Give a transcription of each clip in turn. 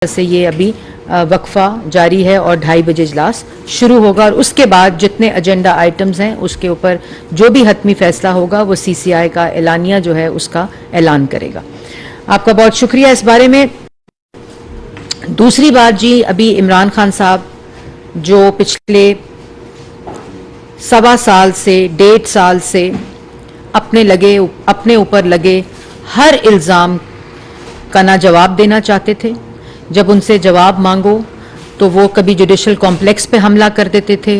से ये अभी वक्फा जारी है और 2:30 बजे इजलास शुरू होगा और उसके बाद जितने एजेंडा आइटम्स हैं उसके ऊपर जो भी हतमी फैसला होगा वो सीसीआई का एलानिया जो है उसका ऐलान करेगा। आपका बहुत शुक्रिया इस बारे में। दूसरी बात जी, अभी इमरान खान साहब जो पिछले 1.25 साल से 1.5 साल से अपने ऊपर लगे हर इल्ज़ाम का ना जवाब देना चाहते थे। जब उनसे जवाब मांगो तो वो कभी जुडिशल कॉम्प्लेक्स पे हमला कर देते थे,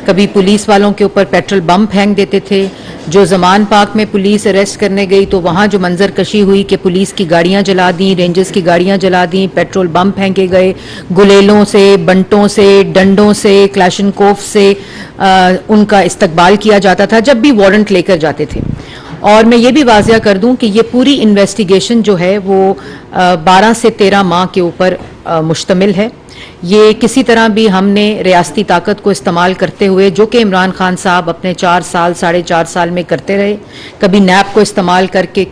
कभी पुलिस वालों के ऊपर पेट्रोल बम फेंक देते थे। जो ज़मान पार्क में पुलिस अरेस्ट करने गई तो वहाँ जो मंजर कशी हुई कि पुलिस की गाड़ियाँ जला दी, रेंजर्स की गाड़ियाँ जला दी, पेट्रोल बम फेंके गए, गुलेलों से, बंटों से, डंडों से, क्लाशनकोफ से उनका इस्तकबाल किया जाता था जब भी वारंट लेकर जाते थे। और मैं ये भी वाज़िया कर दूं कि ये पूरी इन्वेस्टिगेशन जो है वो 12 से 13 माह के ऊपर मुश्तमिल है। ये किसी तरह भी हमने रियासती ताकत को इस्तेमाल करते हुए, जो कि इमरान खान साहब अपने 4 साल 4.5 साल में करते रहे, कभी नैब को इस्तेमाल करके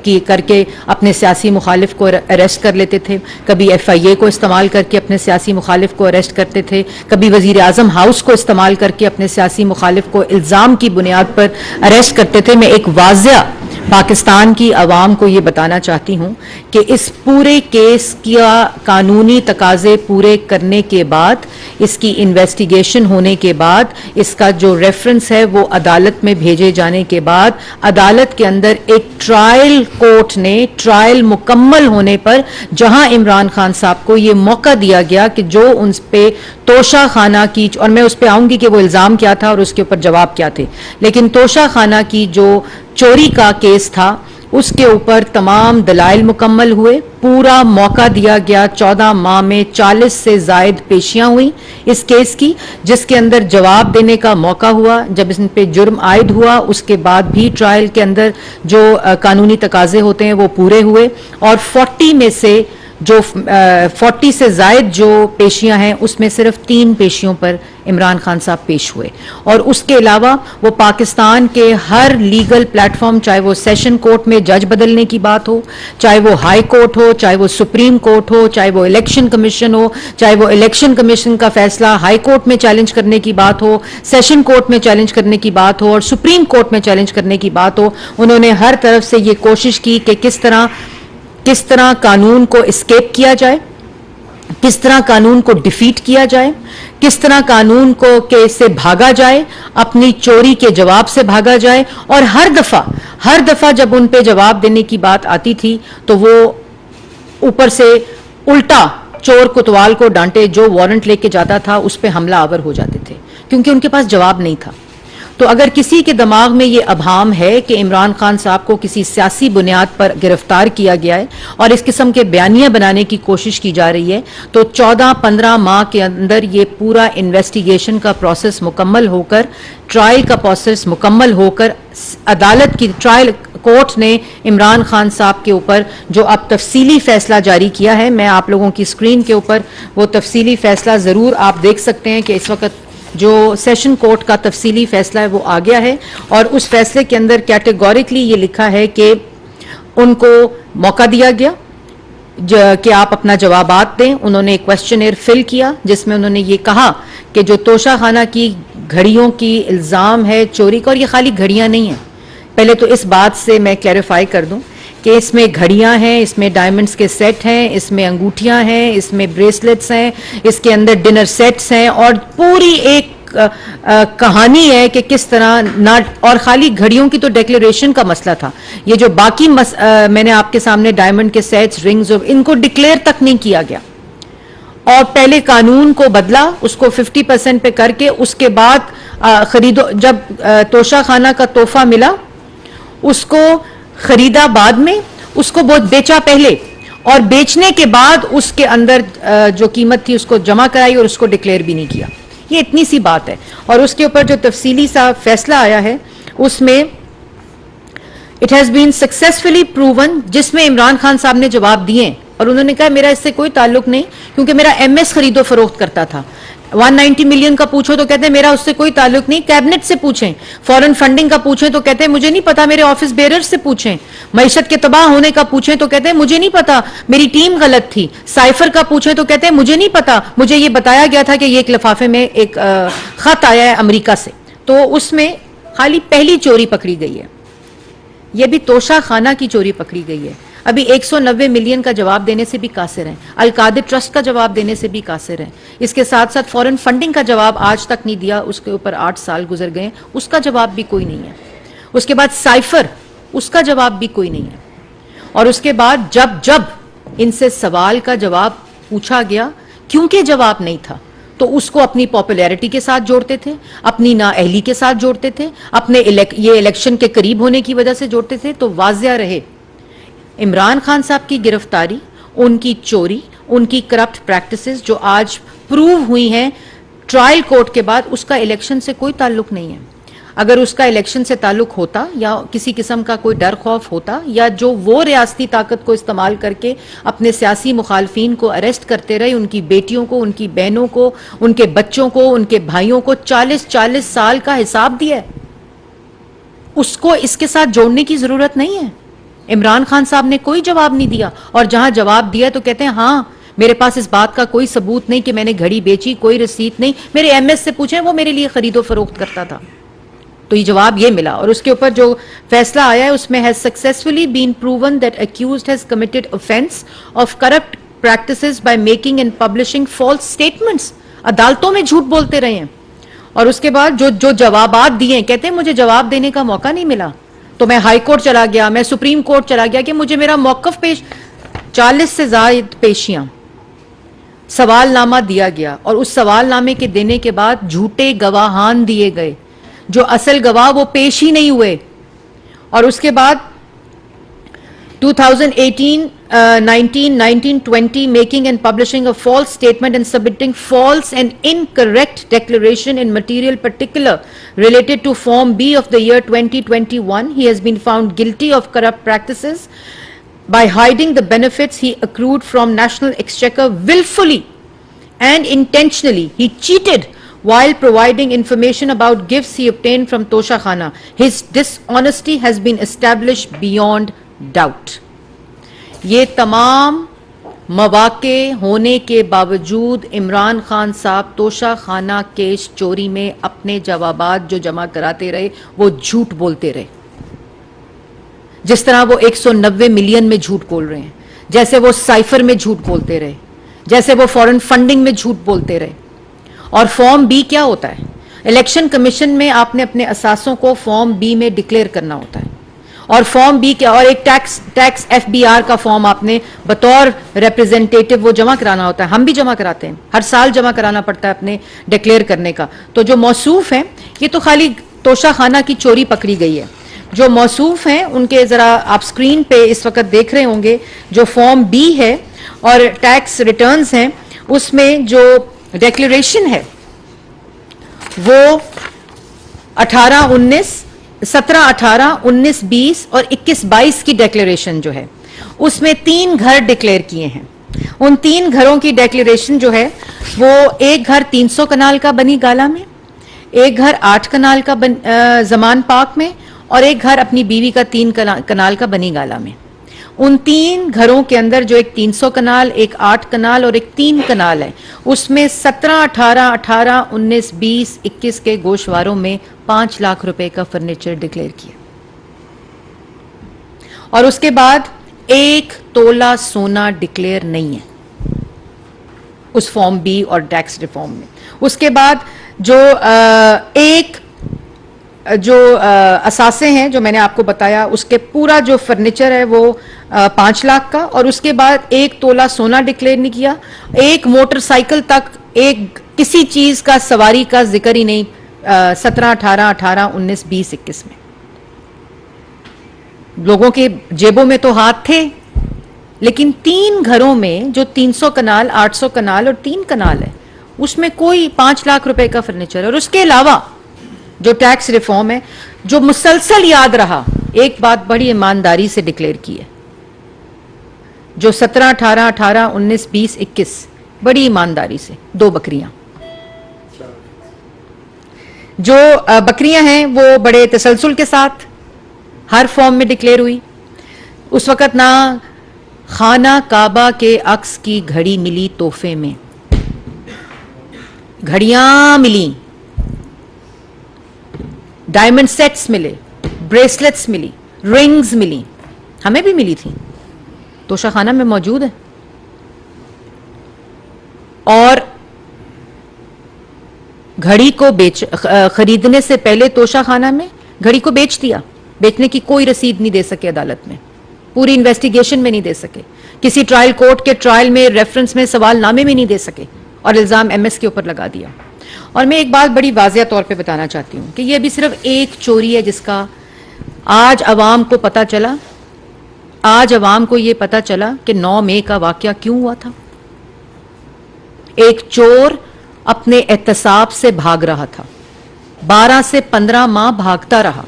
अपने सियासी मुखालिफ को अरेस्ट कर लेते थे, कभी FIA को इस्तेमाल करके अपने सियासी मुखालिफ को अरेस्ट करते थे, कभी वज़ीर आज़म हाउस को इस्तेमाल करके अपने सियासी मुखालिफ को इल्ज़ाम की बुनियाद पर अरेस्ट करते थे। मैं एक वाज़िया पाकिस्तान की आवाम को ये बताना चाहती हूँ कि इस पूरे केस का कानूनी तकाजे पूरे करने के बाद, इसकी इन्वेस्टिगेशन होने के बाद, इसका जो रेफरेंस है वो अदालत में भेजे जाने के बाद, अदालत के अंदर एक ट्रायल कोर्ट ने ट्रायल मुकम्मल होने पर जहां इमरान खान साहब को ये मौका दिया गया कि जो उन पे तोशा खाना की, और मैं उस पर आऊंगी कि वो इल्ज़ाम क्या था और उसके ऊपर जवाब क्या थे, लेकिन तोशा खाना की जो चोरी का केस था उसके ऊपर तमाम दलाइल मुकम्मल हुए, पूरा मौका दिया गया। 14 माह में 40 से ज़ायद पेशियां हुई इस केस की, जिसके अंदर जवाब देने का मौका हुआ। जब इस पे जुर्म आयद हुआ उसके बाद भी ट्रायल के अंदर जो कानूनी तकाजे होते हैं वो पूरे हुए और 40 से ज़ायद जो पेशियां हैं उसमें सिर्फ 3 पेशियों पर इमरान खान साहब पेश हुए। और उसके अलावा वो पाकिस्तान के हर लीगल प्लेटफॉर्म, चाहे वो सेशन कोर्ट में जज बदलने की बात हो, चाहे वो हाई कोर्ट हो, चाहे वो सुप्रीम कोर्ट हो, चाहे वो इलेक्शन कमीशन हो, चाहे वो इलेक्शन कमीशन का फैसला हाई कोर्ट में चैलेंज करने की बात हो, सेशन कोर्ट में चैलेंज करने की बात हो और सुप्रीम कोर्ट में चैलेंज करने की बात हो, उन्होंने हर तरफ से ये कोशिश की कि किस तरह कानून को एस्केप किया जाए, किस तरह कानून को डिफीट किया जाए, किस तरह कानून को से भागा जाए, अपनी चोरी के जवाब से भागा जाए। और हर दफा जब उन पे जवाब देने की बात आती थी तो वो ऊपर से उल्टा चोर कोतवाल को डांटे, जो वारंट लेके जाता था उस पे हमला आवर हो जाते थे क्योंकि उनके पास जवाब नहीं था। तो अगर किसी के दिमाग में ये अभाम है कि इमरान खान साहब को किसी सियासी बुनियाद पर गिरफ्तार किया गया है और इस किस्म के बयानियां बनाने की कोशिश की जा रही है, तो 14-15 माह के अंदर ये पूरा इन्वेस्टिगेशन का प्रोसेस मुकम्मल होकर, ट्रायल का प्रोसेस मुकम्मल होकर, अदालत की ट्रायल कोर्ट ने इमरान खान साहब के ऊपर जो अब तफसीली फैसला जारी किया है, मैं आप लोगों की स्क्रीन के ऊपर वो तफसीली फैसला ज़रूर आप देख सकते हैं कि इस वक्त जो सेशन कोर्ट का तफसीली फैसला है वो आ गया है। और उस फैसले के अंदर कैटेगोरिकली ये लिखा है कि उनको मौका दिया गया कि आप अपना जवाबात दें। उन्होंने एक क्वेश्चनर फिल किया जिसमें उन्होंने ये कहा कि जो तोशा खाना की घड़ियों की इल्ज़ाम है चोरी का, और ये खाली घड़ियां नहीं हैं, पहले तो इस बात से मैं क्लैरिफाई कर दूं कि इसमें घड़ियां हैं, इसमें डायमंड्स के सेट हैं, इसमें अंगूठियां हैं, इसमें ब्रेसलेट्स हैं, इसके अंदर डिनर सेट्स हैं और पूरी एक कहानी है कि किस तरह ना, और खाली घड़ियों की तो डिक्लेरेशन का मसला था, ये जो बाकी मैंने आपके सामने डायमंड के सेट्स, रिंग्स, इनको डिक्लेयर तक नहीं किया गया। और पहले कानून को बदला, उसको 50% पे करके उसके बाद खरीदो, जब तोशा खाना का तोहफा मिला उसको खरीदा बाद में, उसको बहुत बेचा पहले, और बेचने के बाद उसके अंदर जो कीमत थी उसको जमा कराई और उसको डिक्लेयर भी नहीं किया। ये इतनी सी बात है। और उसके ऊपर जो तफसीली सा फैसला आया है उसमें it has been successfully proven, जिसमें इमरान खान साहब ने जवाब दिए और उन्होंने कहा मेरा इससे कोई ताल्लुक नहीं, क्योंकि मेरा एमएस खरीदो फरोख्त करता था। 190 मिलियन का पूछो तो कहते हैं मेरा उससे कोई ताल्लुक नहीं। कैबिनेट से पूछें, फॉरेन फंडिंग का पूछें तो कहते हैं मुझे नहीं पता, मेरे ऑफिस बेरर से पूछें। मईशत के तबाह होने का पूछें तो कहते हैं मुझे नहीं पता, मेरी टीम गलत थी। साइफर का पूछें तो कहते हैं मुझे नहीं पता, मुझे ये बताया गया था कि ये एक लिफाफे में एक खत आया है अमेरिका से, तो उसमें खाली पहली चोरी पकड़ी गई है। यह भी तोशा खाना की चोरी पकड़ी गई है। अभी 190 मिलियन का जवाब देने से भी कासिर हैं, अलकादिर ट्रस्ट का जवाब देने से भी कासिर हैं। इसके साथ साथ फॉरेन फंडिंग का जवाब आज तक नहीं दिया, उसके ऊपर 8 साल गुजर गए, उसका जवाब भी कोई नहीं है। उसके बाद साइफर, उसका जवाब भी कोई नहीं है। और उसके बाद जब जब इनसे सवाल का जवाब पूछा गया, क्योंकि जवाब नहीं था, तो उसको अपनी पॉपुलैरिटी के साथ जोड़ते थे, अपनी नाअहली के साथ जोड़ते थे, अपने ये इलेक्शन के करीब होने की वजह से जोड़ते थे। तो वाज़िया रहे, इमरान खान साहब की गिरफ्तारी, उनकी चोरी, उनकी करप्ट प्रैक्टिसेस जो आज प्रूव हुई हैं ट्रायल कोर्ट के बाद, उसका इलेक्शन से कोई ताल्लुक नहीं है। अगर उसका इलेक्शन से ताल्लुक होता या किसी किस्म का कोई डर खौफ होता, या जो वो रियासती ताकत को इस्तेमाल करके अपने सियासी मुखालफीन को अरेस्ट करते रहे, उनकी बेटियों को, उनकी बहनों को, उनके बच्चों को, उनके भाइयों को 40-40 साल का हिसाब दिया है, उसको इसके साथ जोड़ने की जरूरत नहीं है। इमरान खान साहब ने कोई जवाब नहीं दिया, और जहां जवाब दिया तो कहते हैं हाँ मेरे पास इस बात का कोई सबूत नहीं कि मैंने घड़ी बेची, कोई रसीद नहीं, मेरे एमएस से पूछें, वो मेरे लिए खरीदो फरोख्त करता था। तो ये जवाब ये मिला। और उसके ऊपर जो फैसला आया है उसमें has successfully been proven that accused has committed offence of corrupt practices by making and publishing false statements. अदालतों में झूठ बोलते रहे हैं। और उसके बाद जो जवाबात दिए, कहते हैं मुझे जवाब देने का मौका नहीं मिला, तो मैं हाई कोर्ट चला गया, मैं सुप्रीम कोर्ट चला गया कि मुझे मेरा मौकफ पेश, 40 से ज्यादा पेशियां, सवालनामा दिया गया, और उस सवालनामे के देने के बाद झूठे गवाहान दिए गए, जो असल गवाह वो पेश ही नहीं हुए। और उसके बाद 2018, 19, 19, 20 making and publishing a false statement and submitting false and incorrect declaration in material particular related to Form B of the year 2021. He has been found guilty of corrupt practices by hiding the benefits he accrued from National Exchequer willfully and intentionally. He cheated while providing information about gifts he obtained from Tosha Khana. His dishonesty has been established beyond doubt. ये तमाम मवाके होने के बावजूद इमरान खान साहब तोशा खाना case चोरी में अपने जवाबात जो जमा कराते रहे वो झूठ बोलते रहे। जिस तरह वो 190 मिलियन में झूठ बोल रहे हैं, जैसे वो साइफर में झूठ बोलते रहे, जैसे वो फॉरेन फंडिंग में झूठ बोलते रहे। और फॉर्म बी क्या होता है? इलेक्शन कमीशन में आपने अपने असासों को फॉर्म बी में डिक्लेयर करना होता है। और फॉर्म बी क्या, और एक टैक्स एफबीआर का फॉर्म आपने बतौर रिप्रेजेंटेटिव वो जमा कराना होता है। हम भी जमा कराते हैं, हर साल जमा कराना पड़ता है अपने डिक्लेयर करने का। तो जो मौसूफ है, ये तो खाली तोशा खाना की चोरी पकड़ी गई है। जो मौसूफ हैं उनके जरा आप स्क्रीन पे इस वक्त देख रहे होंगे, जो फॉर्म बी है और टैक्स रिटर्न्स हैं, उसमें जो डिक्लेरेशन है वो 18-19, 17-18, 19-20 और 21-22 की डिक्लेरेशन जो है उसमें 3 घर डिक्लेयर किए हैं। उन 3 घरों की डिक्लेरेशन जो है वो एक घर 300 कनाल का बनी गाला में, एक घर 8 कनाल का जमान पाक में, और एक घर अपनी बीवी का 3 कनाल का बनी गाला में। उन 3 घरों के अंदर जो एक 300 कनाल, एक 8 कनाल और एक 3 कनाल है, उसमें 17-18, 18, 19, 20, 21 के गोशवारों में 5 लाख रुपए का फर्नीचर डिक्लेयर किया। और उसके बाद 1 तोला सोना डिक्लेयर नहीं है उस फॉर्म बी और टैक्स रिफॉर्म में। उसके बाद जो असासे हैं जो मैंने आपको बताया, उसके पूरा जो फर्नीचर है वो 5 लाख का, और उसके बाद 1 तोला सोना डिक्लेयर नहीं किया, एक मोटरसाइकिल तक, एक किसी चीज का सवारी का जिक्र ही नहीं 17-18, 18, 19, 20, 21 में। लोगों के जेबों में तो हाथ थे, लेकिन 3 घरों में जो 300 कनाल, 800 कनाल और 3 कनाल है, उसमें कोई 5 लाख रुपए का फर्नीचर। और उसके अलावा जो टैक्स रिफॉर्म है, जो मुसलसल याद रहा, एक बात बड़ी ईमानदारी से डिक्लेयर की है, जो 17, 18, 18, 19, 20, 21 बड़ी ईमानदारी से 2 बकरियां, जो बकरियां हैं वो बड़े तसलसल के साथ हर फॉर्म में डिक्लेयर हुई। उस वक़्त ना खाना काबा के अक्स की घड़ी मिली तोहफे में, घड़ियां मिली, डायमंड सेट्स मिले, ब्रेसलेट्स मिली, रिंग्स मिली, हमें भी मिली थी, तोशाखाना में मौजूद है। और घड़ी को खरीदने से पहले तोशाखाना में घड़ी को बेच दिया। बेचने की कोई रसीद नहीं दे सके अदालत में, पूरी इन्वेस्टिगेशन में नहीं दे सके, किसी ट्रायल कोर्ट के ट्रायल में रेफरेंस में सवालनामे में नहीं दे सके, और इल्जाम एमएस के ऊपर लगा दिया। और मैं एक बात बड़ी वाज़िया तौर पे बताना चाहती हूं कि यह भी सिर्फ एक चोरी है जिसका आज अवाम को पता चला। आज अवाम को यह पता चला कि 9 मई का वाकया क्यों हुआ था। एक चोर अपने एहतसाब से भाग रहा था, 12 से 15 माह भागता रहा।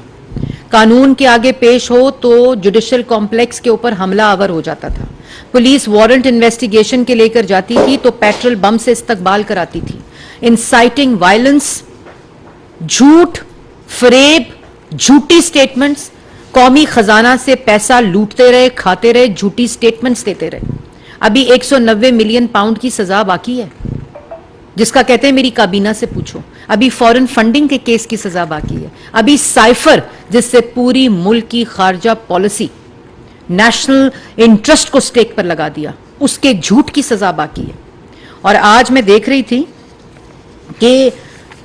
कानून के आगे पेश हो तो जुडिशियल कॉम्प्लेक्स के ऊपर हमला आवर हो जाता था। पुलिस वारंट इन्वेस्टिगेशन के लेकर जाती थी तो पेट्रोल बम से इस्तकबाल कराती थी। इंसाइटिंग वायलेंस, झूठ, फरेब, झूठी स्टेटमेंट्स, कौमी खजाना से पैसा लूटते रहे, खाते रहे, झूठी स्टेटमेंट्स देते रहे। अभी 190 मिलियन पाउंड की सजा बाकी है, जिसका कहते हैं मेरी काबीना से पूछो। अभी फॉरेन फंडिंग के केस की सजा बाकी है। अभी साइफर, जिससे पूरी मुल्क की खारजा पॉलिसी, नेशनल इंटरेस्ट को स्टेक पर लगा दिया, उसके झूठ की सजा बाकी है। और आज मैं देख रही थी कि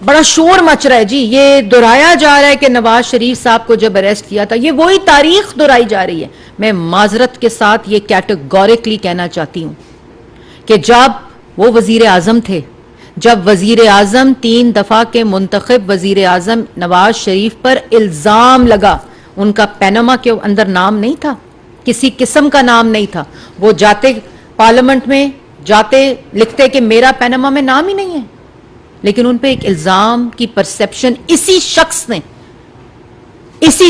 बड़ा शोर मच रहा है जी, ये दोहराया जा रहा है कि नवाज शरीफ साहब को जब अरेस्ट किया था, ये वही तारीख दोहराई जा रही है। मैं माजरत के साथ ये कैटेगोरिकली कहना चाहती हूं कि जब वो वजीर आजम थे, जब वजीर आजम 3 दफा के मुंतखब वजीर आजम नवाज शरीफ पर इल्जाम लगा, उनका पैनामा के अंदर नाम नहीं था, किसी किस्म का नाम नहीं था। वो जाते पार्लियामेंट में जाते लिखते कि मेरा पैनामा में नाम ही नहीं है, लेकिन उन पे एक इल्जाम की परसेप्शन इसी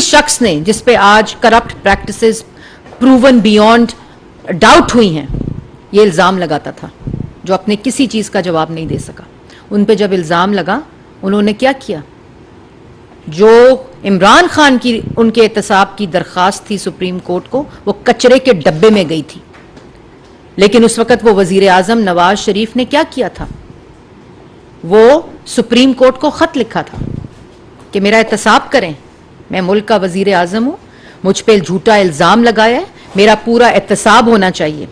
शख्स ने जिस पे आज corrupt practices proven beyond doubt हुई हैं, ये इल्जाम लगाता था, जो अपने किसी चीज का जवाब नहीं दे सका। उन पे जब इल्जाम लगा, उन्होंने क्या किया? जो इमरान खान की उनके एहतसाब की दरखास्त थी सुप्रीम कोर्ट को, वो कचरे के डब्बे में गई थी। लेकिन उस वक्त वो वजीर आजम नवाज शरीफ ने क्या किया था? वो सुप्रीम कोर्ट को खत लिखा था कि मेरा एहतसाब करें, मैं मुल्क का वजीर आजम हूं, मुझ पे झूठा इल्जाम लगाया है, मेरा पूरा एहतसाब होना चाहिए।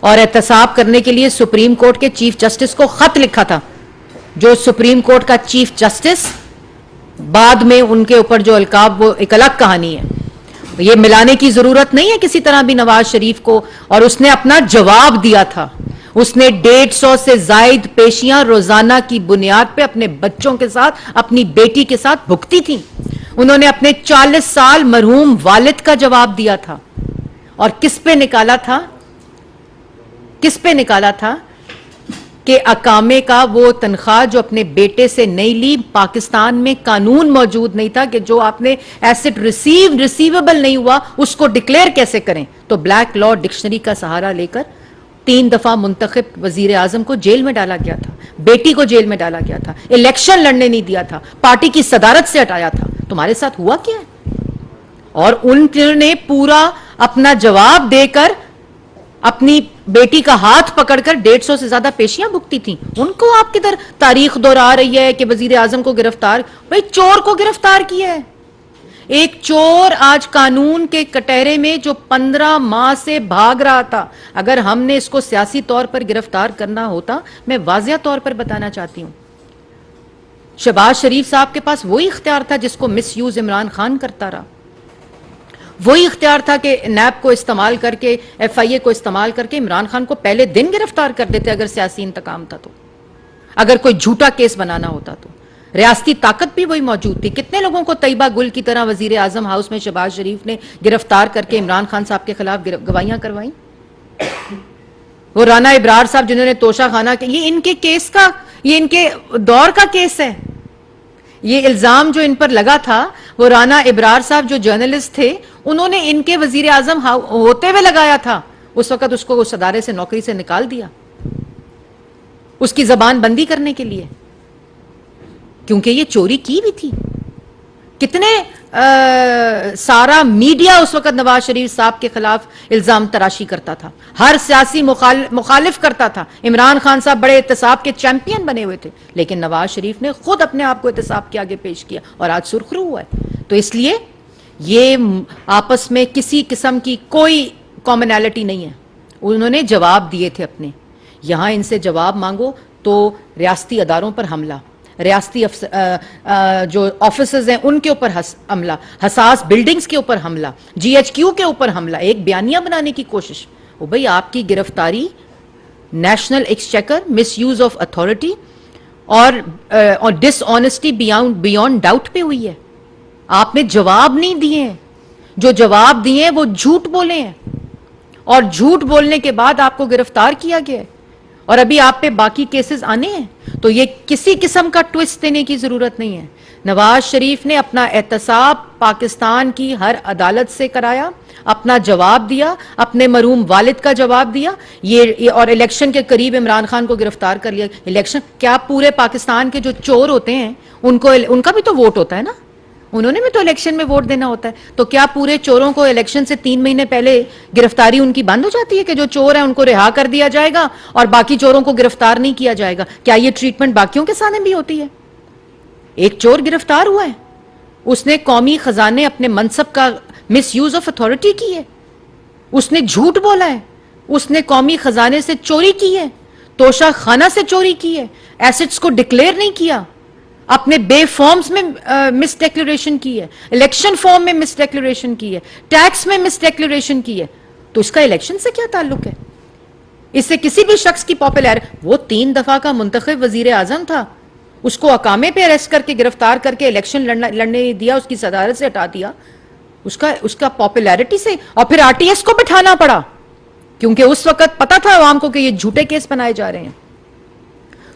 और एहतसाब करने के लिए सुप्रीम कोर्ट के चीफ जस्टिस को खत लिखा था, जो सुप्रीम कोर्ट का चीफ जस्टिस बाद में उनके ऊपर जो अलकाब, वो एक अलग कहानी है, ये मिलाने की जरूरत नहीं है किसी तरह भी नवाज शरीफ को। और उसने अपना जवाब दिया था, उसने 150 से जायद पेशियां रोजाना की बुनियाद पे अपने बच्चों के साथ, अपनी बेटी के साथ भुगती थी। उन्होंने अपने 40 साल मरहूम वालिद का जवाब दिया था। और किस पे निकाला था? किस पे निकाला था कि अकामे का वो तनख्वाह जो अपने बेटे से नहीं ली, पाकिस्तान में कानून मौजूद नहीं था कि जो आपने एसेट रिसीवेबल नहीं हुआ उसको डिक्लेयर कैसे करें। तो ब्लैक लॉ डिक्शनरी का सहारा लेकर 3 दफा मुंतखब वजीर आजम को जेल में डाला गया था, बेटी को जेल में डाला गया था, इलेक्शन लड़ने नहीं दिया था, पार्टी की सदारत से हटाया था। तुम्हारे साथ हुआ क्या है? और उन्होंने पूरा अपना जवाब देकर अपनी बेटी का हाथ पकड़कर 150 से ज्यादा पेशियां भुगती थी। उनको आप किधर तारीख दोहरा रही है कि वजीर आजम को गिरफ्तार? भाई चोर को गिरफ्तार किया है। एक चोर आज कानून के कटहरे में जो 15 माह से भाग रहा था, अगर हमने इसको सियासी तौर पर गिरफ्तार करना होता, मैं वाजिया तौर पर बताना चाहती हूं, शहबाज शरीफ साहब के पास वही इख्तियार था जिसको मिसयूज इमरान खान करता रहा। वही इख्तियार था कि नैब को इस्तेमाल करके, FIA को इस्तेमाल करके इमरान खान को पहले दिन गिरफ्तार कर देते अगर सियासी इंतकाम था तो, अगर कोई झूठा केस बनाना होता तो। रियासती ताकत भी वही मौजूद थी। कितने लोगों को तैयबा गुल की तरह वजीर आजम हाउस में शहबाज शरीफ ने गिरफ्तार करके इमरान खान साहब के खिलाफ गवाहियां करवाई। वो राना इब्रार साहब जिन्होंने तोशाखाना के, ये इनके केस का, ये इनके दौर का केस है। ये इल्जाम जो इन पर लगा था, वो राना इब्रार साहब जो जर्नलिस्ट थे, उन्होंने इनके वजीर आजम होते हुए लगाया था। उस वक्त उसको उस अदारे से नौकरी से निकाल दिया, उसकी जबान बंदी करने के लिए, क्योंकि ये चोरी की भी थी। कितने सारा मीडिया उस वक्त नवाज शरीफ साहब के खिलाफ इल्जाम तराशी करता था, हर सियासी मुखालिफ करता था। इमरान खान साहब बड़े एहतसाब के चैंपियन बने हुए थे, लेकिन नवाज शरीफ ने खुद अपने आप को एहतसाब के आगे पेश किया और आज सुर्खरू हुआ है। तो इसलिए ये आपस में किसी किस्म की कोई कॉमनैलिटी नहीं है। उन्होंने जवाब दिए थे अपने, यहां इनसे जवाब मांगो तो रियासती अदारों पर हमला, रियासती जो ऑफिसर्स हैं उनके ऊपर हमला, हसास बिल्डिंग्स के ऊपर हमला, GHQ के ऊपर हमला, एक बयानिया बनाने की कोशिश। ओ भाई, आपकी गिरफ्तारी national exchequer, misuse of authority और डिसऑनेस्टी बियॉन्ड डाउट पे हुई है। आपने जवाब नहीं दिए हैं, जो जवाब दिए हैं वो झूठ बोले हैं, और झूठ बोलने के बाद आपको गिरफ्तार किया गया है, और अभी आप पे बाकी केसेस आने हैं। तो ये किसी किस्म का ट्विस्ट देने की जरूरत नहीं है। नवाज शरीफ ने अपना एहतसाब पाकिस्तान की हर अदालत से कराया, अपना जवाब दिया, अपने मरूम वालिद का जवाब दिया, ये और इलेक्शन के करीब इमरान खान को गिरफ्तार कर लिया। इलेक्शन क्या, पूरे पाकिस्तान के जो चोर होते हैं उनका भी तो वोट होता है ना, उन्होंने भी तो इलेक्शन में वोट देना होता है। तो क्या पूरे चोरों को इलेक्शन से 3 महीने पहले गिरफ्तारी उनकी बंद हो जाती है कि जो चोर है उनको रिहा कर दिया जाएगा और बाकी चोरों को गिरफ्तार नहीं किया जाएगा? क्या ये ट्रीटमेंट बाकियों के सामने भी होती है? एक चोर गिरफ्तार हुआ है, उसने कौमी खजाने अपने मनसब का मिसयूज ऑफ अथॉरिटी की है, उसने झूठ बोला है, उसने कौमी खजाने से चोरी की है, तोशा खाना से चोरी की है, एसेट्स को डिक्लेयर नहीं किया, अपने बे फॉर्म्स में मिस डिक्लेरेशन की है, इलेक्शन फॉर्म में मिस डिक्लेरेशन की है, टैक्स में मिस डिक्लेरेशन की है। तो इसका इलेक्शन से क्या ताल्लुक है? इससे किसी भी शख्स की पॉपुलर, वो 3 दफा का मुंतखब वजीर आजम था, उसको अकामे पे अरेस्ट करके गिरफ्तार करके इलेक्शन लड़ने दिया, उसकी सदारत से हटा दिया, उसका पॉपुलैरिटी से, और फिर RTS को बिठाना पड़ा क्योंकि उस वक्त पता था आवाम को कि ये झूठे केस बनाए जा रहे हैं।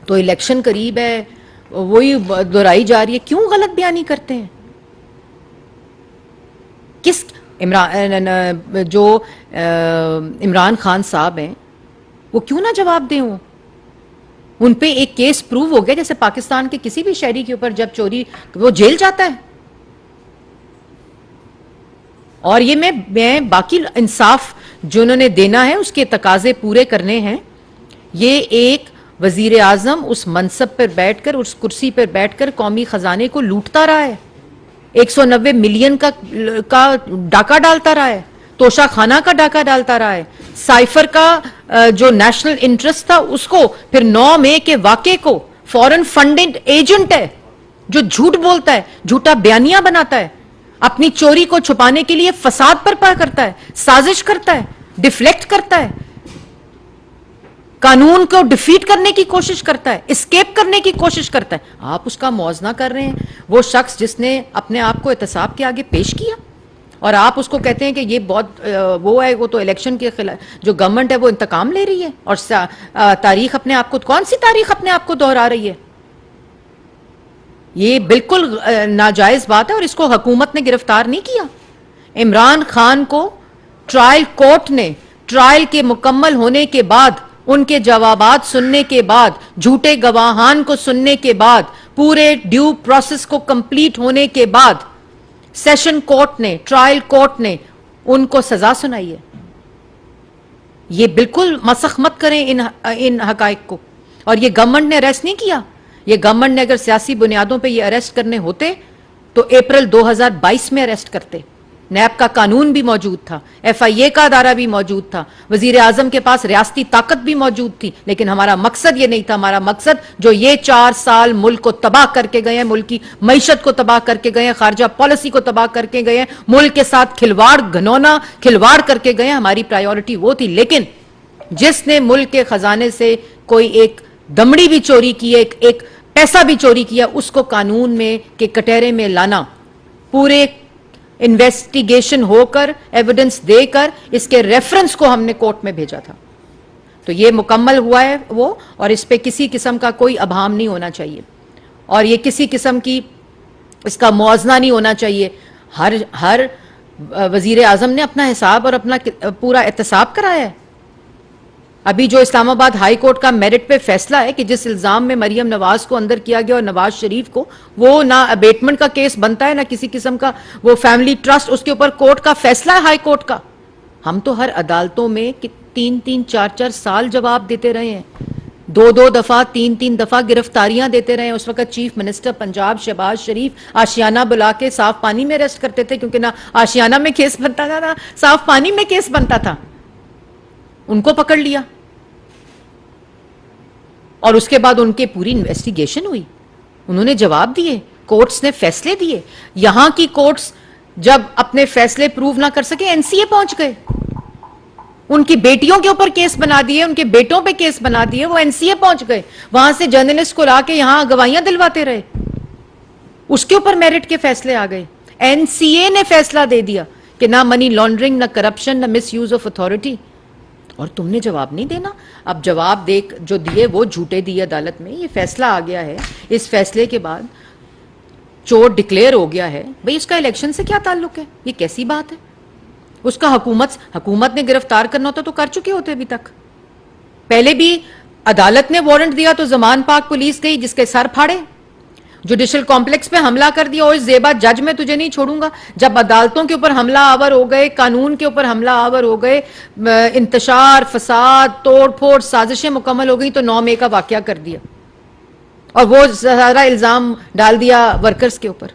तो इलेक्शन करीब है, वही दोहराई जा रही है, क्यों गलत बयानी करते हैं? किस इमरान खान साहब हैं वो क्यों ना जवाब दें? उन पे एक केस प्रूव हो गया, जैसे पाकिस्तान के किसी भी शहरी के ऊपर जब चोरी, वो जेल जाता है। और ये मैं बाकी इंसाफ जो उन्होंने देना है उसके तकाजे पूरे करने हैं। ये एक वजीर आजम उस मनसब पर बैठकर, उस कुर्सी पर बैठकर कौमी खजाने को लूटता रहा है, 190 मिलियन का डाका डालता रहा है, तोशा खाना का डाका डालता रहा है, साइफर का जो नेशनल इंटरेस्ट था उसको, फिर 9 मई के वाक़े को, फॉरेन फंडिंग एजेंट है जो झूठ बोलता है, झूठा बयानिया बनाता है, अपनी चोरी को छुपाने के लिए फसाद बर्पा करता है, साजिश करता है, डिफ्लेक्ट करता है, कानून को डिफीट करने की कोशिश करता है, एस्केप करने की कोशिश करता है। आप उसका मुआवजा कर रहे हैं, वो शख्स जिसने अपने आप को एहतसाब के आगे पेश किया, और आप उसको कहते हैं कि ये बहुत वो है, वो तो इलेक्शन के खिलाफ जो गवर्नमेंट है वो इंतकाम ले रही है, और तारीख अपने आप को, कौन सी तारीख अपने आप को दोहरा रही है? ये बिल्कुल नाजायज बात है, और इसको हुकूमत ने गिरफ्तार नहीं किया। इमरान खान को ट्रायल कोर्ट ने, ट्रायल के मुकम्मल होने के बाद, उनके जवाबात सुनने के बाद, झूठे गवाहान को सुनने के बाद, पूरे ड्यू प्रोसेस को कंप्लीट होने के बाद, सेशन कोर्ट ने, ट्रायल कोर्ट ने उनको सजा सुनाई है। ये बिल्कुल मसख मत करें इन हकाइक को। और ये गवर्नमेंट ने अरेस्ट नहीं किया। ये गवर्नमेंट ने अगर सियासी बुनियादों पे ये अरेस्ट करने होते तो अप्रैल 2022 में अरेस्ट करते। नैब का कानून भी मौजूद था, FIA का अदारा भी मौजूद था, वजीर आजम के पास रियासती ताकत भी मौजूद थी, लेकिन हमारा मकसद ये नहीं था। हमारा मकसद जो ये 4 साल मुल्क को तबाह करके गए हैं, मुल्क की मईशत को तबाह करके गए हैं, खारजा पॉलिसी को तबाह करके गए हैं, मुल्क के साथ खिलवाड़, घनौना खिलवाड़ करके गए हैं, हमारी प्रायोरिटी वो थी। लेकिन जिसने मुल्क के खजाने से कोई एक दमड़ी भी चोरी की है, एक पैसा भी चोरी किया, उसको कानून में के कटहरे में लाना, पूरे इन्वेस्टिगेशन होकर, एविडेंस देकर, इसके रेफरेंस को हमने कोर्ट में भेजा था। तो ये मुकम्मल हुआ है वो, और इस पे किसी किस्म का कोई अभाम नहीं होना चाहिए, और ये किसी किस्म की इसका मुआवजा नहीं होना चाहिए। हर वजीर आजम ने अपना हिसाब और अपना पूरा एहतसाब कराया है। अभी जो इस्लामाबाद हाई कोर्ट का मेरिट पे फैसला है कि जिस इल्जाम में मरियम नवाज को अंदर किया गया और नवाज शरीफ को, वो ना अबेटमेंट का केस बनता है ना किसी किस्म का वो फैमिली ट्रस्ट, उसके ऊपर कोर्ट का फैसला है हाई कोर्ट का। हम तो हर अदालतों में 3-3, 4-4 साल जवाब देते रहे हैं, 2-2 दफा 3-3 दफा गिरफ्तारियां देते रहे हैं। उस वक्त चीफ मिनिस्टर पंजाब शहबाज शरीफ आशियाना बुला के साफ पानी में अरेस्ट करते थे, क्योंकि ना आशियाना में केस बनता था ना साफ पानी में केस बनता था। उनको पकड़ लिया और उसके बाद उनके पूरी इन्वेस्टिगेशन हुई, उन्होंने जवाब दिए, कोर्ट्स ने फैसले दिए। यहां की कोर्ट्स जब अपने फैसले प्रूव ना कर सके एनसीए पहुंच गए, उनकी बेटियों के ऊपर केस बना दिए, उनके बेटों पे केस बना दिए, वो एनसीए पहुंच गए, वहां से जर्नलिस्ट को लाके यहां गवाहियां दिलवाते रहे, उसके ऊपर मेरिट के फैसले आ गए। एनसीए ने फैसला दे दिया कि ना मनी लॉन्ड्रिंग, ना करप्शन, ना मिस यूज ऑफ अथॉरिटी, और तुमने जवाब नहीं देना। अब जवाब देख जो दिए वो झूठे दिए अदालत में, ये फैसला आ गया है। इस फैसले के बाद चोर डिक्लेयर हो गया है, भाई उसका इलेक्शन से क्या ताल्लुक है? ये कैसी बात है? उसका हुकूमत ने गिरफ्तार करना होता तो कर चुके होते अभी तक। पहले भी अदालत ने वारंट दिया तो जमान पाक पुलिस गई, जिसके सर फाड़े, जुडिशल कॉम्प्लेक्स पे हमला कर दिया, और इस जेबा जज में तुझे नहीं छोड़ूंगा। जब अदालतों के ऊपर हमला आवर हो गए, कानून के ऊपर हमला आवर हो गए, इंतशार, फसाद, तोड़ फोड़, साजिशें मुकम्मल हो गई, तो 9 मई का वाकया कर दिया और वो सारा इल्जाम डाल दिया वर्कर्स के ऊपर।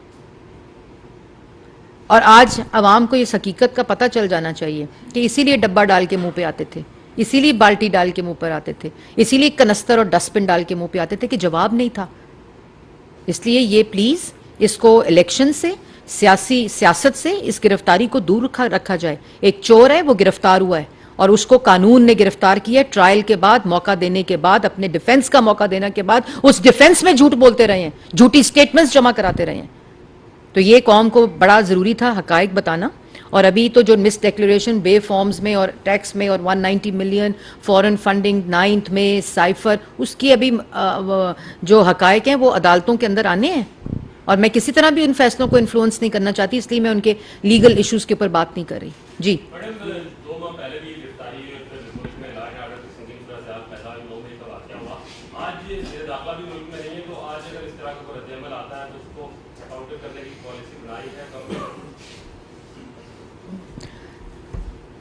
और आज अवाम को इस हकीकत का पता चल जाना चाहिए कि इसीलिए डब्बा डाल के मुंह पे आते थे, इसीलिए बाल्टी डाल के मुंह पर आते थे, इसीलिए कनस्तर और डस्टबिन डाल के मुंह पे आते थे कि जवाब नहीं था। इसलिए ये प्लीज इसको इलेक्शन से, सियासत से इस गिरफ्तारी को दूर रखा जाए। एक चोर है, वो गिरफ्तार हुआ है और उसको कानून ने गिरफ्तार किया, ट्रायल के बाद, मौका देने के बाद, अपने डिफेंस का मौका देने के बाद उस डिफेंस में झूठ बोलते रहे हैं, झूठी स्टेटमेंट्स जमा कराते रहे हैं। तो ये कौम को बड़ा जरूरी था हकायक बताना। और अभी तो जो मिस डिक्लेरेशन बे फॉर्म्स में और टैक्स में और 190 मिलियन फॉरेन फंडिंग 9th में साइफर, उसकी अभी जो हकायक हैं वो अदालतों के अंदर आने हैं, और मैं किसी तरह भी उन फैसलों को इन्फ्लुएंस नहीं करना चाहती, इसलिए मैं उनके लीगल इश्यूज के ऊपर बात नहीं कर रही। जी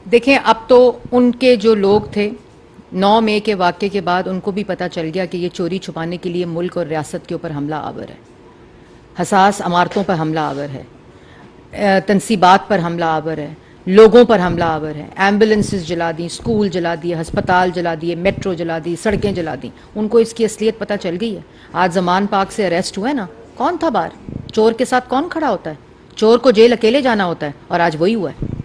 देखें, अब तो उनके जो लोग थे 9 मई के वाक़े के बाद उनको भी पता चल गया कि ये चोरी छुपाने के लिए मुल्क और रियासत के ऊपर हमला आवर है, हसास अमारतों पर हमला आवर है, तनसीबात पर हमला आवर है, लोगों पर हमला आवर है, एम्बुलेंसेस जला दी, स्कूल जला दिए, हस्पताल जला दिए, मेट्रो जला दी, सड़कें जला दी। उनको इसकी असलियत पता चल गई है। आज जमान पाक से अरेस्ट हुआ है ना, कौन था बाहर? चोर के साथ कौन खड़ा होता है? चोर को जेल अकेले जाना होता है, और आज वही हुआ है।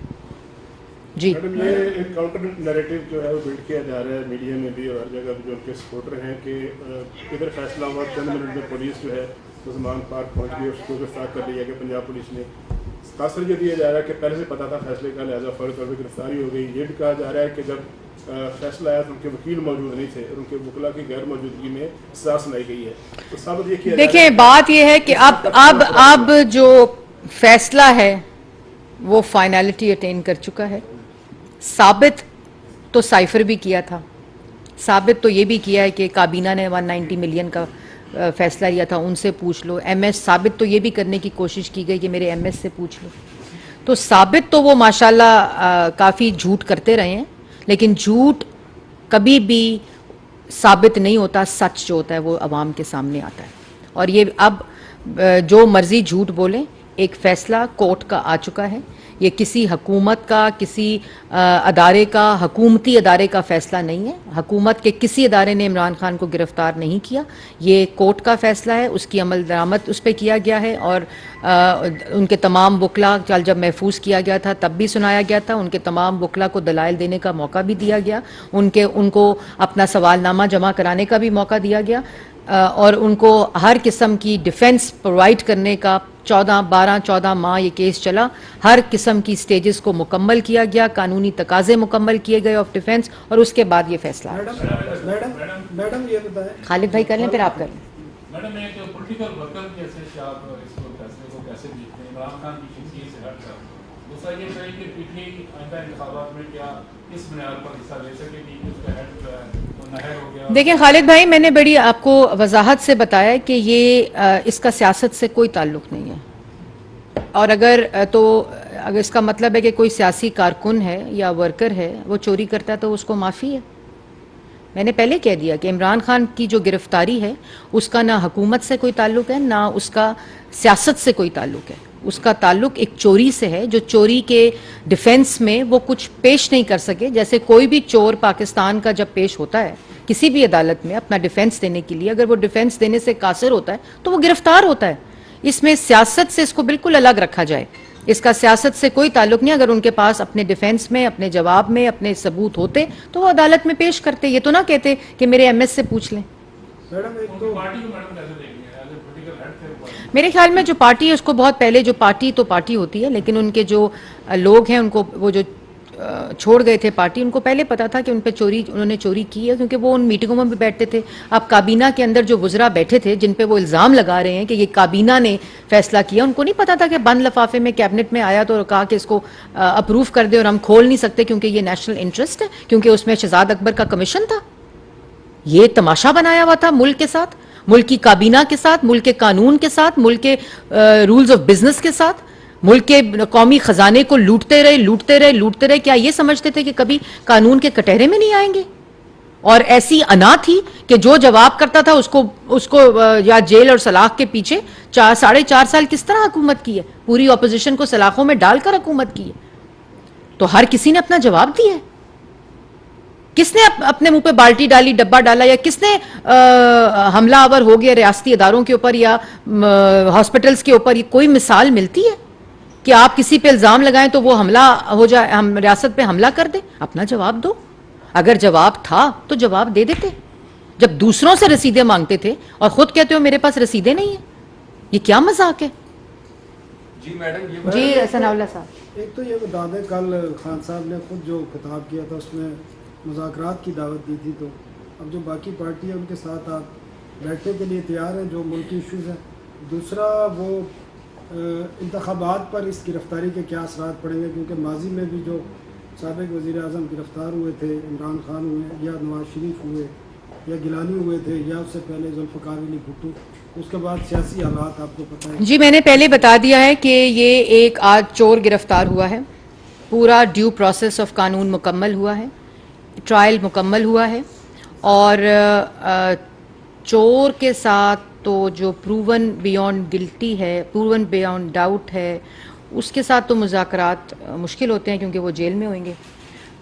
जी मैडम, ये एक काउंटर नैरेटिव जो है वो बिल्ड किया जा रहा है मीडिया में भी और हर जगह भी, जो उनके सपोर्टर हैं कि इधर फैसला हुआ, चंद मिनट में पुलिस जो है उस्मान पार्क पहुंच गई, उसको गिरफ्तार कर लिया गया पंजाब पुलिस ने। तासर ये दिया जा रहा है कि पहले से पता था फैसले का, लिहाजा फौरी तौर पर गिरफ्तारी हो गई। ये भी कहा जा रहा है कि जब फैसला आया तो उनके वकील मौजूद नहीं थे और उनके वकला की गैर मौजूदगी में सजा सुनाई गई है। तो साबित ये किया, देखिए, बात यह है कि अब जो फैसला है वो फाइनलिटी अटेन कर चुका है। साबित तो साइफर भी किया था, साबित तो ये भी किया है कि काबीना ने 190 मिलियन का फैसला लिया था, उनसे पूछ लो। एमएस साबित तो ये भी करने की कोशिश की गई कि मेरे एमएस से पूछ लो। तो साबित तो वो माशाल्लाह काफ़ी झूठ करते रहे हैं, लेकिन झूठ कभी भी साबित नहीं होता, सच जो होता है वो अवाम के सामने आता है। और ये अब जो मर्जी झूठ बोले, एक फैसला कोर्ट का आ चुका है। ये किसी हुकूमत का, किसी अदारे का, हुकूमती अदारे का फैसला नहीं है। हुकूमत के किसी अदारे ने इमरान खान को गिरफ्तार नहीं किया, ये कोर्ट का फैसला है, उसकी अमल दरामद उस पर किया गया है। और उनके तमाम वकला कल जब महफूज किया गया था तब भी सुनाया गया था, उनके तमाम वकला को दलाइल देने का मौका भी दिया गया, उनको अपना सवालनामा जमा कराने का भी मौका दिया गया, और उनको हर किस्म की डिफेंस प्रोवाइड करने का 12 माह ये केस चला। हर किस्म की स्टेजेस को मुकम्मल किया गया, कानूनी तकाजे मुकम्मल किए गए ऑफ डिफेंस, और उसके बाद ये फैसला। मैडम ये बताएं, खालिद भाई कर लें फिर आप कर लें। मैडम, एक पॉलिटिकल वर्कर जैसे आप इसको फैसले को कैसे देखते हैं? इमरान खान की शख्सियत से हटकर दूसरा ये बताइए कि पीटीआई आइंदा इंतखाबात में क्या इस बुनियाद पर हिस्सा ले सकेगी कि उसका हेड जो है वो नाहर हो गया? देखिए खालिद भाई, मैंने बड़ी आपको वजाहत से बताया कि ये इसका सियासत से कोई ताल्लुक नहीं है, और अगर इसका मतलब है कि कोई सियासी कारकुन है या वर्कर है वो चोरी करता है तो उसको माफ़ी है। मैंने पहले कह दिया कि इमरान खान की जो गिरफ्तारी है उसका ना हुकूमत से कोई ताल्लुक है, ना उसका सियासत से कोई ताल्लुक है। उसका ताल्लुक एक चोरी से है, जो चोरी के डिफेंस में वो कुछ पेश नहीं कर सके। जैसे कोई भी चोर पाकिस्तान का जब पेश होता है किसी भी अदालत में अपना डिफेंस देने के लिए, अगर वो डिफेंस देने से कासिर होता है तो वो गिरफ्तार होता है। इसमें सियासत से इसको बिल्कुल अलग रखा जाए, इसका सियासत से कोई ताल्लुक नहीं। अगर उनके पास अपने डिफेंस में, अपने जवाब में अपने सबूत होते तो वो अदालत में पेश करते, ये तो ना कहते कि मेरे एमएस से पूछ लें। मैडम एक उनकी तो पार्टी को मैडम कैसे देखेंगे एज ए पॉलिटिकल हेड थे वो? मेरे ख्याल में जो पार्टी है उसको बहुत पहले, जो पार्टी तो पार्टी होती है, लेकिन उनके जो लोग हैं उनको वो जो छोड़ गए थे पार्टी, उनको पहले पता था कि उन पे उन्होंने चोरी की है, क्योंकि वो उन मीटिंगों में भी बैठते थे। अब काबीना के अंदर जो वुज़रा बैठे थे जिन पे वो इल्ज़ाम लगा रहे हैं कि ये काबीना ने फैसला किया, उनको नहीं पता था कि बंद लिफाफे में कैबिनेट में आया तो कहा कि इसको अप्रूव कर दे और हम खोल नहीं सकते क्योंकि ये नेशनल इंटरेस्ट है, क्योंकि उसमें शहजाद अकबर का कमीशन था। ये तमाशा बनाया हुआ था मुल्क के साथ, मुल्क की काबीना के साथ, मुल्क के कानून के साथ, मुल्क के रूल्स ऑफ बिजनेस के साथ, मुल्क के कौमी खजाने को लूटते रहे। क्या ये समझते थे कि कभी कानून के कटहरे में नहीं आएंगे? और ऐसी अना थी कि जो जवाब करता था उसको या जेल और सलाख के पीछे 4.5 साल किस तरह हुकूमत की है, पूरी ऑपोजिशन को सलाखों में डालकर हुकूमत की है। तो हर किसी ने अपना जवाब दिया है। किसने अपने मुंह पे बाल्टी डाली, डब्बा डाला, या किसने हमलावर हो गया रियासती इदारों के ऊपर या हॉस्पिटल्स के ऊपर? ये कोई मिसाल मिलती है कि आप किसी पे इल्जाम लगाएं तो वो हमला हो जाए, हम रियासत पे हमला कर दे? अपना जवाब दो। अगर जवाब था तो जवाब दे देते। जब दूसरों से रसीदें मांगते थे और खुद कहते हो मेरे पास रसीदें नहीं है, ये क्या मजाक है? जी मैडम, ये जी सनाउल्लाह साहब, एक तो ये बता दें, कल खान साहब ने खुद जो खिताब किया था उसमें मुज़ाकरात की दावत दी थी, तो अब जो बाकी पार्टी है उनके साथ आप बैठने के लिए तैयार हैं जो मुल्की इश्यूज़ हैं? दूसरा वो इंतखाबात पर इस गिरफ्तारी के क्या असरात पड़ेंगे, क्योंकि माजी में भी जो साबिक वज़ीर आज़म गिरफ़्तार हुए थे, इमरान खान हुए या नवाज शरीफ हुए या गिलानी हुए थे या उससे पहले जुल्फ़िकार अली भुट्टो, उसके बाद सियासी हालात आपको पता है। जी मैंने पहले बता दिया है कि ये एक आज चोर गिरफ्तार हुआ है, पूरा ड्यू प्रोसेस ऑफ कानून मुकम्मल हुआ है, ट्रायल मुकम्मल हुआ है, और चोर के साथ तो जो प्रूवन बियॉन्ड गिल्टी है, प्रूवन बियॉन्ड डाउट है, उसके साथ तो मुज़ाकरात मुश्किल होते हैं क्योंकि वो जेल में होंगे।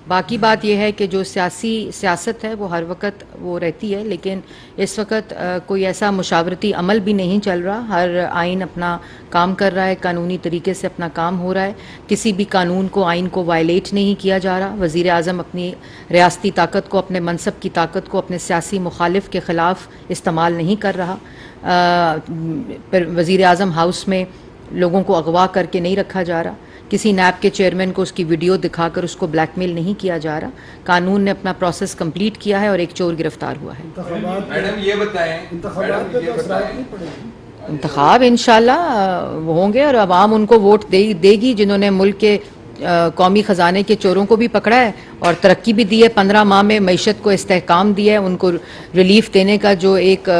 बाकी बात यह है कि जो सियासत है वो हर वक्त वो रहती है, लेकिन इस वक्त कोई ऐसा मुशावरती अमल भी नहीं चल रहा। हर आइन अपना काम कर रहा है, कानूनी तरीके से अपना काम हो रहा है, किसी भी कानून को, आइन को वायलेट नहीं किया जा रहा। वज़ीर आज़म अपनी रियासती ताकत को, अपने मनसब की ताकत को अपने सियासी मुखालिफ के ख़िलाफ़ इस्तेमाल नहीं कर रहा। वज़ीर आज़म हाउस में लोगों को अगवा करके नहीं रखा जा रहा, किसी नैब के चेयरमैन को उसकी वीडियो दिखाकर उसको ब्लैकमेल नहीं किया जा रहा। कानून ने अपना प्रोसेस कंप्लीट किया है और एक चोर गिरफ्तार हुआ है। मैडम ये बताएं, इंतखाबात पे तो असरात नहीं पड़ेगी। इंतखाब इंशाल्लाह वो होंगे और अवाम उनको वोट देगी जिन्होंने मुल्क के कौमी ख़जाने के चोरों को भी पकड़ा है और तरक्की भी दी है। 15 माह में मईशत को इस्तेहकाम दिया है, उनको रिलीफ देने का जो एक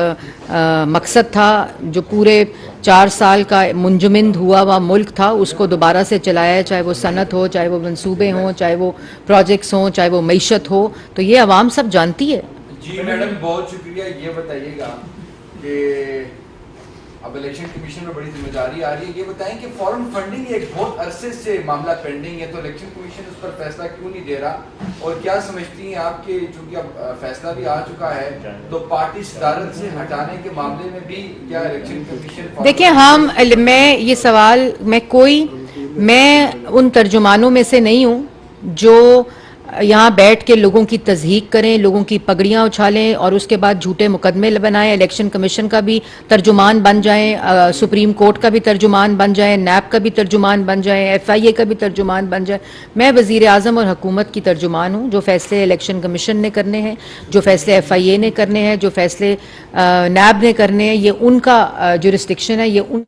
मकसद था, जो पूरे 4 साल का मुंजमद हुआ हुआ मुल्क था, उसको दोबारा से चलाया है, चाहे वो सनत हो, चाहे वो मंसूबे हों, चाहे वो प्रोजेक्ट्स हों, चाहे वो मईशत हो, तो ये अवाम सब जानती है। जी मैडम बहुत शुक्रिया। ये बताइएगा कि अब इलेक्शन कमीशन में बड़ी जिम्मेदारी आ रही है, ये बताएं कि फॉरेन फंडिंग एक बहुत अरसे से मामला पेंडिंग है, तो इलेक्शन कमीशन उस पर फैसला क्यों नहीं दे रहा? और क्या समझती हैं आप कि चूंकि अब फैसला भी आ चुका है तो पार्टी सदारत से हटाने के मामले में भी क्या इलेक्शन कमीशन? देखिए मैं उन तर्जुमानों में से नहीं हूँ जो यहाँ बैठ के लोगों की तज़हीक करें, लोगों की पगड़ियाँ उछालें और उसके बाद झूठे मुकदमे बनाएं, इलेक्शन कमीशन का भी तर्जुमान बन जाएं, सुप्रीम कोर्ट का भी तर्जुमान बन जाएं, नैब का भी तर्जुमान बन जाएं, FIA का भी तर्जुमान बन जाए। मैं वज़ीर आज़म और हुकूमत की तर्जुमान हूँ। जो फैसले इलेक्शन कमीशन ने करने हैं, जो फैसले FIA ने करने हैं, जो फैसले नैब ने करने हैं, ये उनका जुरिस्डिक्शन है, ये उन